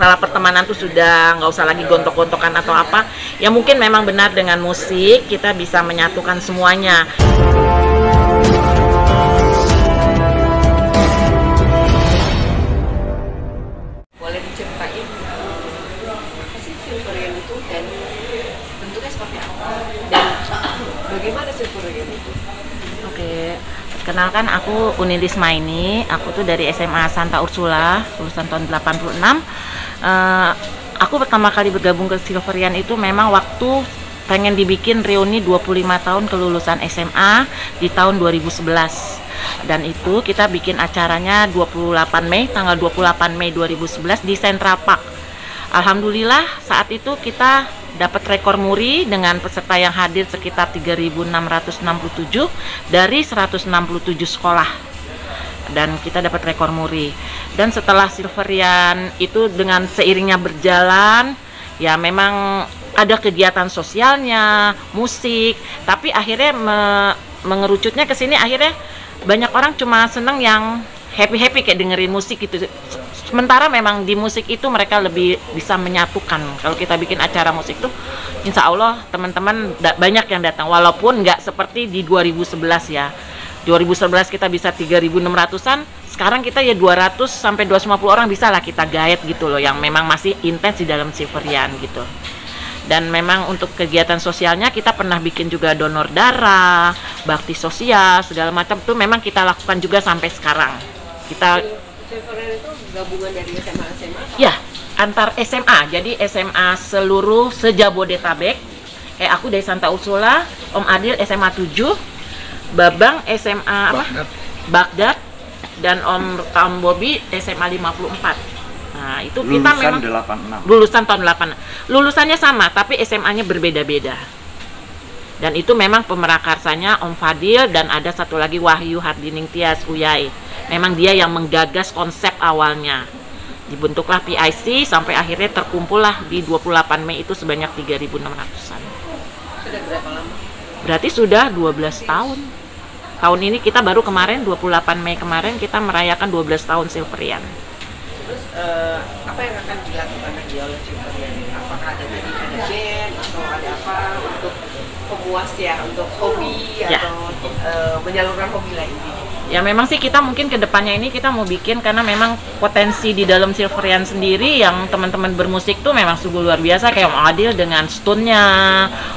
masalah pertemanan tuh sudah nggak usah lagi gontok-gontokan atau apa. Ya mungkin memang benar dengan musik kita bisa menyatukan semuanya. Boleh diceritain apa sih Silverian itu dan bentuknya seperti apa dan bagaimana Silverian itu? Oke, kenalkan aku Unilis Maini, aku tuh dari SMA Santa Ursula, lulusan tahun 86. Aku pertama kali bergabung ke Silverian itu memang waktu pengen dibikin reuni 25 tahun kelulusan SMA di tahun 2011. Dan itu kita bikin acaranya 28 Mei, tanggal 28 Mei 2011 di Central Park. Alhamdulillah saat itu kita dapat rekor muri dengan peserta yang hadir sekitar 3.667 dari 167 sekolah. Dan kita dapat rekor muri. Dan setelah Silverian itu dengan seiringnya berjalan, ya memang ada kegiatan sosialnya, musik, tapi akhirnya mengerucutnya ke sini, akhirnya banyak orang cuma seneng yang happy-happy kayak dengerin musik gitu. Sementara memang di musik itu mereka lebih bisa menyatukan. Kalau kita bikin acara musik tuh, insya Allah teman-teman banyak yang datang, walaupun nggak seperti di 2011 ya. 2011 kita bisa 3.600-an, sekarang kita ya 200 sampai 250 orang bisa lah kita gaet gitu loh, yang memang masih intens di dalam Silverian gitu. Dan memang untuk kegiatan sosialnya kita pernah bikin juga donor darah, bakti sosial, segala macam tuh memang kita lakukan juga sampai sekarang. Kita Silverian itu gabungan dari SMA-SMA? ya, antar SMA, jadi SMA seluruh se-Jabodetabek. Kayak aku dari Santa Ursula, Om Adil SMA 7, Babang SMA apa? Baghdad, dan Om Bobi SMA 54. Nah, itu kita lulusan memang 86. lulusan tahun 8. Lulusannya sama, tapi SMA-nya berbeda-beda. Dan itu memang pemerakarsanya Om Fadil dan ada satu lagi Wahyu Hardining Tias Uyai. Memang dia yang menggagas konsep awalnya. Dibentuklah PIC sampai akhirnya terkumpullah di 28 Mei itu sebanyak 3.600-an. Sudah berapa lama? Berarti sudah 12 tahun. Tahun ini kita baru kemarin 28 Mei kemarin kita merayakan 12 tahun Silverian. Terus apa yang akan dilakukan lagi oleh Silverian? Apakah ada band atau ada apa untuk pemuas ya, untuk hobi Ya. atau menyalurkan hobi lainnya? Ya memang sih kita mungkin ke depannya ini kita mau bikin, karena memang potensi di dalam Silverian sendiri yang teman-teman bermusik tuh memang sungguh luar biasa, kayak Om Adil dengan Stone-nya,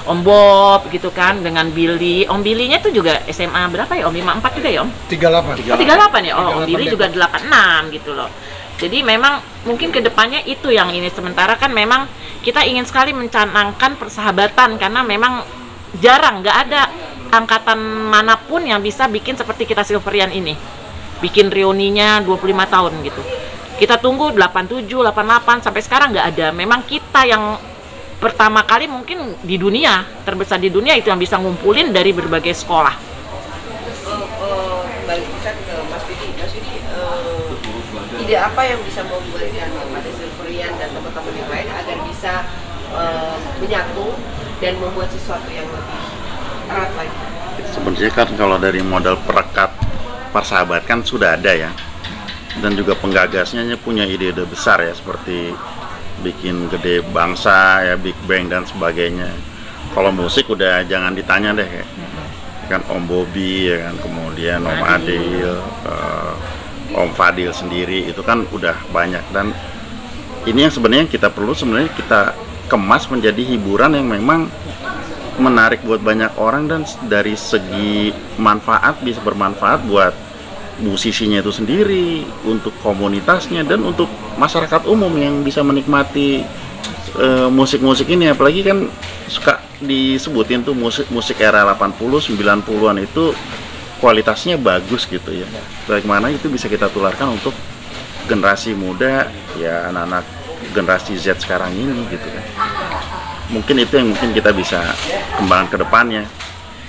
Om Bob gitu kan, dengan Billy. Om Billy-nya tuh juga SMA berapa ya Om? 54 juga ya Om? 38. Oh, 38 ya? Oh, Om 38 Billy juga 86 gitu loh. Jadi memang mungkin ke depannya itu yang ini. Sementara kan memang kita ingin sekali mencanangkan persahabatan, karena memang jarang, nggak ada angkatan manapun yang bisa bikin seperti kita Silverian ini. Bikin reuninya 25 tahun gitu. Kita tunggu 87, 88, sampai sekarang nggak ada. Memang kita yang pertama kali mungkin di dunia, terbesar di dunia itu yang bisa ngumpulin dari berbagai sekolah. Kembali kita ke Mas Didi. Mas Didi, ide apa yang bisa memberikan kepada Silverian dan teman-teman yang lain agar bisa menyatu dan membuat sesuatu yang lebih erat lagi? Sebenarnya kan kalau dari modal perekat persahabatan kan sudah ada ya, dan juga penggagasnya punya ide-ide besar ya, seperti bikin gede bangsa ya, Big Bang dan sebagainya. Kalau musik udah jangan ditanya deh ya. Kan Om Bobi ya kan, kemudian Om Adil, Om Fadil sendiri itu kan udah banyak, dan ini yang sebenarnya kita perlu sebenarnya kita kemas menjadi hiburan yang memang menarik buat banyak orang, dan dari segi manfaat bisa bermanfaat buat musisinya itu sendiri, untuk komunitasnya, dan untuk masyarakat umum yang bisa menikmati musik-musik ini. Apalagi kan suka disebutin tuh musik era 80 90-an itu kualitasnya bagus gitu ya. Bagaimana itu bisa kita tularkan untuk generasi muda ya, anak-anak generasi Z sekarang ini gitu kan. Mungkin itu yang mungkin kita bisa kembangkan ke depannya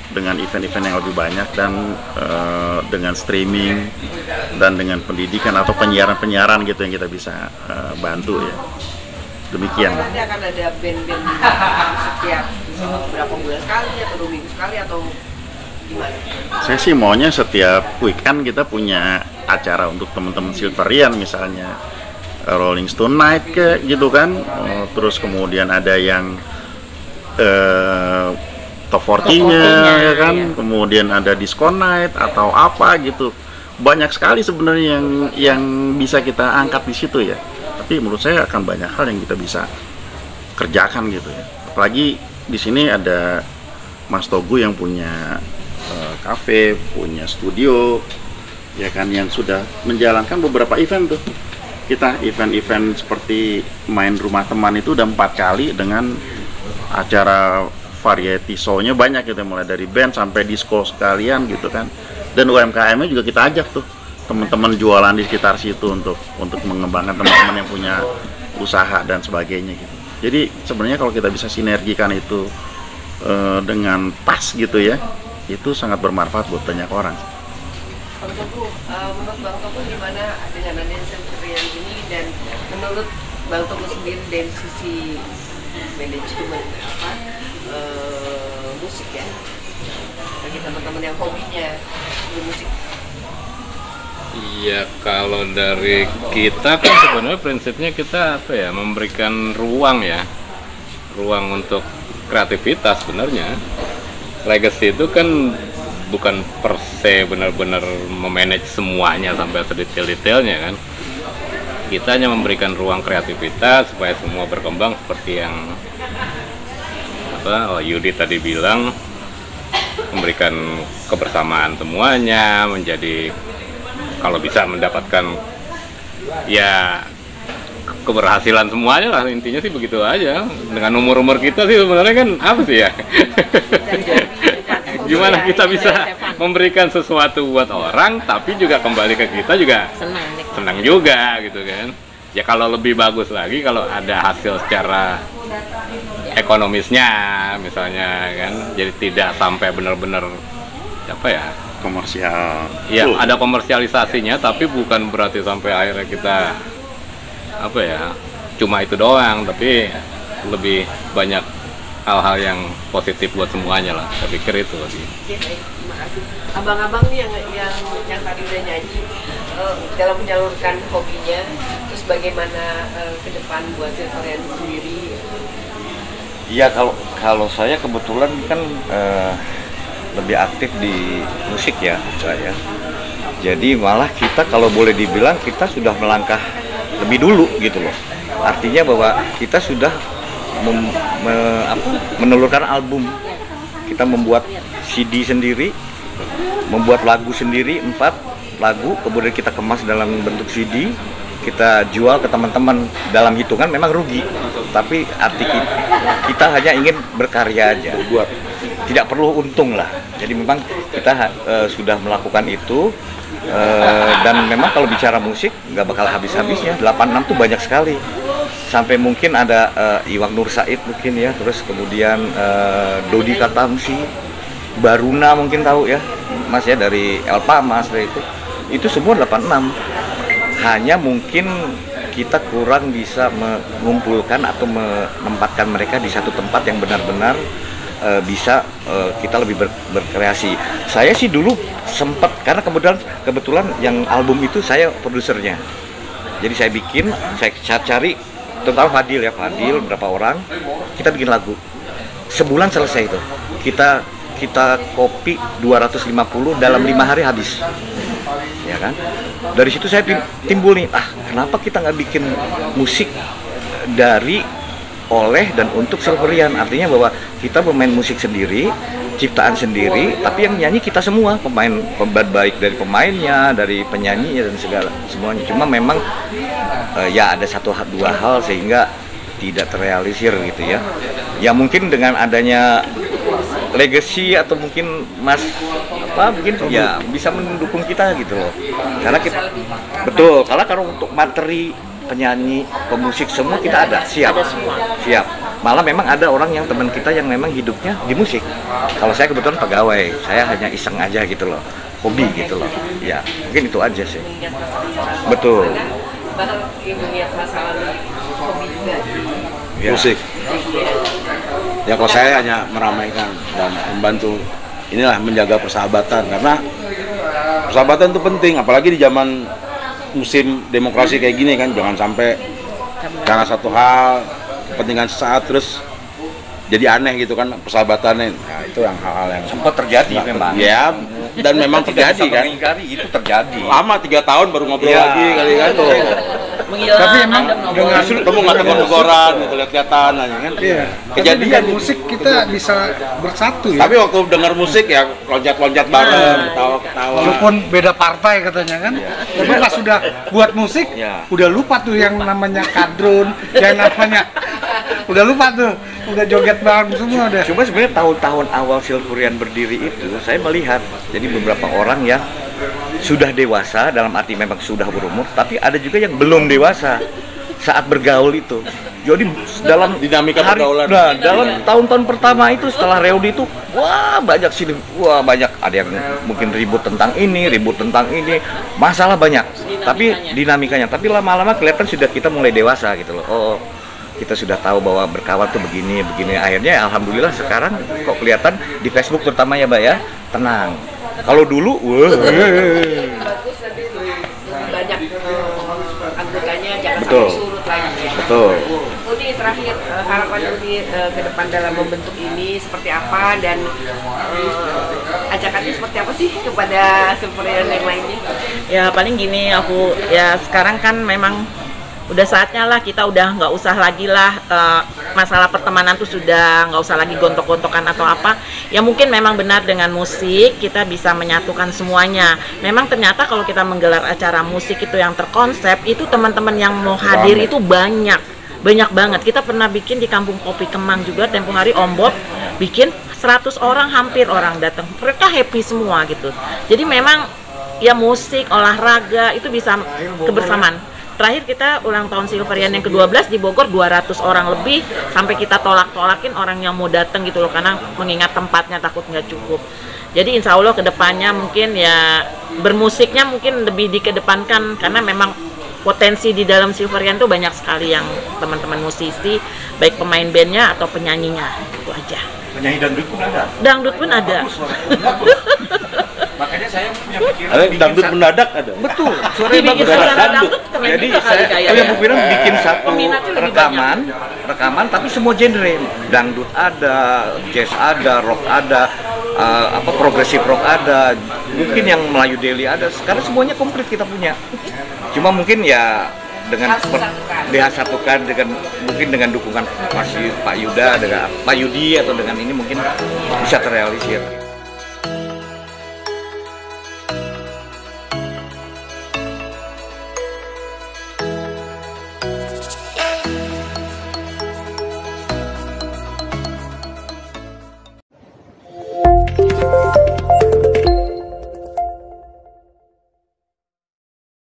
dengan event-event yang lebih banyak, dan dengan streaming dan dengan pendidikan atau penyiaran-penyiaran gitu yang kita bisa bantu ya. Demikian. Nanti akan ada band-band setiap berapa bulan sekali atau 2 minggu sekali atau gimana? Saya sih maunya setiap weekend kita punya acara untuk teman-teman Silverian misalnya. Rolling Stone Night kayak gitu kan. Terus kemudian ada yang top 40-nya ya kan, iya. kemudian ada disco night atau apa gitu. Banyak sekali sebenarnya yang bisa kita angkat di situ ya. Tapi menurut saya akan banyak hal yang kita bisa kerjakan gitu ya. Apalagi di sini ada Mas Togu yang punya kafe, punya studio ya kan, yang sudah menjalankan beberapa event tuh. Kita event-event seperti main rumah teman itu udah 4 kali dengan acara variety show-nya banyak gitu, mulai dari band sampai disco sekalian gitu kan. Dan UMKM-nya juga kita ajak tuh teman-teman jualan di sekitar situ untuk mengembangkan teman-teman yang punya usaha dan sebagainya gitu. Jadi sebenarnya kalau kita bisa sinergikan itu dengan pas gitu ya, itu sangat bermanfaat buat banyak orang. Bang Togu, menurut Bang Togu gimana dengan adanya Silverian ini, dan menurut Bang Togu sendiri dari sisi manajemen musik ya, bagi teman-teman yang hobinya di musik? Iya, kalau dari kita kan sebenarnya prinsipnya kita apa ya, memberikan ruang ya, ruang untuk kreativitas sebenarnya. Legacy itu kan bukan per se benar-benar memanage semuanya sampai sedetail-detailnya kan. Kita hanya memberikan ruang kreativitas supaya semua berkembang seperti yang Yudi tadi bilang, memberikan kebersamaan semuanya, menjadi kalau bisa mendapatkan ya keberhasilan semuanya lah, intinya sih begitu aja. Dengan umur-umur kita sih sebenarnya kan apa sih ya, gimana kita bisa memberikan sesuatu buat orang tapi juga kembali ke kita juga senang juga gitu kan. Ya kalau lebih bagus lagi kalau ada hasil secara ekonomisnya misalnya kan, jadi tidak sampai benar-benar apa ya, Komersial. ya ada komersialisasinya, tapi bukan berarti sampai akhirnya kita apa ya, cuma itu doang, tapi lebih banyak hal-hal yang positif buat semuanya lah. Saya pikir itu sih. Oke, baik, terima kasih. Abang-abang nih yang tadi udah nyanyi, dalam menyalurkan hobinya, terus bagaimana ke depan buat Silverian sendiri? Iya, kalau saya kebetulan kan lebih aktif di musik ya saya. Jadi malah kita kalau boleh dibilang kita sudah melangkah lebih dulu gitu loh. Artinya bahwa kita sudah menelurkan album. Kita membuat CD sendiri, membuat lagu sendiri 4 lagu, kemudian kita kemas dalam bentuk CD. Kita jual ke teman-teman, dalam hitungan memang rugi, tapi arti kita hanya ingin berkarya aja, buat tidak perlu untung lah. Jadi memang kita sudah melakukan itu, dan memang kalau bicara musik nggak bakal habis-habisnya. 86 tuh banyak sekali, sampai mungkin ada Iwak Nur Said mungkin ya, terus kemudian Dodi Katamsi, Baruna mungkin tahu ya Mas ya, dari Elpa Mas, dari itu semua 86. Hanya mungkin kita kurang bisa mengumpulkan atau menempatkan mereka di satu tempat yang benar-benar bisa kita lebih berkreasi. Saya sih dulu sempat, karena kebetulan yang album itu saya produsernya. Jadi saya bikin, saya cari, terutama Fadil berapa orang, kita bikin lagu. Sebulan selesai itu. Kita copy 250 dalam 5 hari habis. Ya kan? Dari situ saya timbul nih, kenapa kita nggak bikin musik oleh dan untuk Silverian? Artinya bahwa kita bermain musik sendiri, ciptaan sendiri, tapi yang nyanyi kita semua, pemain baik dari pemainnya, dari penyanyinya dan semuanya. Cuma memang ya ada 1-2 hal sehingga tidak terrealisir gitu ya. Ya mungkin dengan adanya Legacy atau mungkin Mas mungkin ya bisa mendukung kita gitu loh. Karena kita betul, kalau untuk materi penyanyi, pemusik semua kita ada, siap. Malah memang ada orang yang teman kita yang memang hidupnya di musik. Kalau saya kebetulan pegawai, saya hanya iseng aja gitu loh, hobi gitu loh. Ya, mungkin itu aja sih. Betul. Mengingat masalah hobi juga. Ya. Musik. Ya kalau saya hanya meramaikan dan membantu inilah menjaga persahabatan, karena persahabatan itu penting, apalagi di zaman musim demokrasi kayak gini kan, jangan sampai karena satu hal kepentingan sesaat terus jadi aneh gitu kan persahabatannya. Nah, itu yang hal-hal yang sempat terjadi memang. Ya, dan memang terjadi kan. Itu terjadi. Lama 3 tahun baru ngobrol Ya, lagi kali kan tuh. Menghilang. Tapi emang dengan Justru ketemu nggak tegur-teguran gitu, lihat-lihatan aja kan. iya, tapi Kejadian dengan gitu. musik kita bisa bersatu ya. Tapi waktu dengar musik ya loncat-loncat bareng, ketawa-ketawa. Walaupun beda partai katanya kan, tapi pas sudah buat musik, Ya. udah lupa tuh yang namanya kadrun, yang namanya udah lupa tuh, udah joget bareng semua deh. Cuma sebenarnya tahun-tahun awal Silverian berdiri itu, saya melihat jadi beberapa orang yang sudah dewasa, dalam arti memang sudah berumur, tapi ada juga yang belum dewasa saat bergaul itu. Jadi dalam Dinamika pergaulan. nah, dalam tahun-tahun pertama itu setelah reuni itu, wah banyak sih, wah banyak, ada yang mungkin ribut tentang ini, masalah banyak. Tapi dinamikanya, tapi lama-lama kelihatan sudah kita mulai dewasa gitu loh. Oh, kita sudah tahu bahwa berkawan tuh begini. Akhirnya alhamdulillah sekarang kok kelihatan di Facebook terutama ya, Mbak ya, tenang. Kalau dulu, wah. Bagus nanti lebih banyak anggotanya, jangan Betul. sampai surut lagi ya. Betul. Uni terakhir, harapan Uni ke depan dalam membentuk ini seperti apa, dan ajakannya seperti apa sih kepada Silverian yang lainnya? Ya paling gini, aku ya sekarang kan memang udah saatnya lah kita udah nggak usah lagi lah masalah pertemanan tuh sudah nggak usah lagi gontok-gontokan atau apa. Ya mungkin memang benar dengan musik kita bisa menyatukan semuanya. Memang ternyata kalau kita menggelar acara musik itu yang terkonsep, itu teman-teman yang mau hadir itu banyak banget. Kita pernah bikin di Kampung Kopi Kemang juga, tempo hari Om Bob bikin 100 orang, hampir orang datang. Mereka happy semua gitu. Jadi memang ya musik, olahraga itu bisa kebersamaan. Terakhir kita ulang tahun Silverian yang ke-12 di Bogor 200 orang lebih, sampai kita tolak-tolakin orang yang mau datang gitu loh, karena mengingat tempatnya takut nggak cukup. Jadi insya Allah kedepannya mungkin ya bermusiknya mungkin lebih dikedepankan, karena memang potensi di dalam Silverian tuh banyak sekali yang teman-teman musisi, baik pemain bandnya atau penyanyinya, itu aja. Penyanyi dangdut pun ada. Dangdut pun ada. Makanya saya punya pikiran Ada dangdut mendadak ada. betul. Dibikin sarana dangdut keren Jadi juga kali saya kayaknya. pikiran bikin satu Peminatnya lebih rekaman tapi semua genre. Dangdut ada, jazz ada, rock ada, progresif rock ada, mungkin yang Melayu Deli ada. Sekarang semuanya komplit kita punya. Cuma mungkin ya dengan satukan dengan mungkin dengan dukungan masih Pak Yuda, dengan Pak Yudi atau dengan ini mungkin bisa terrealisir.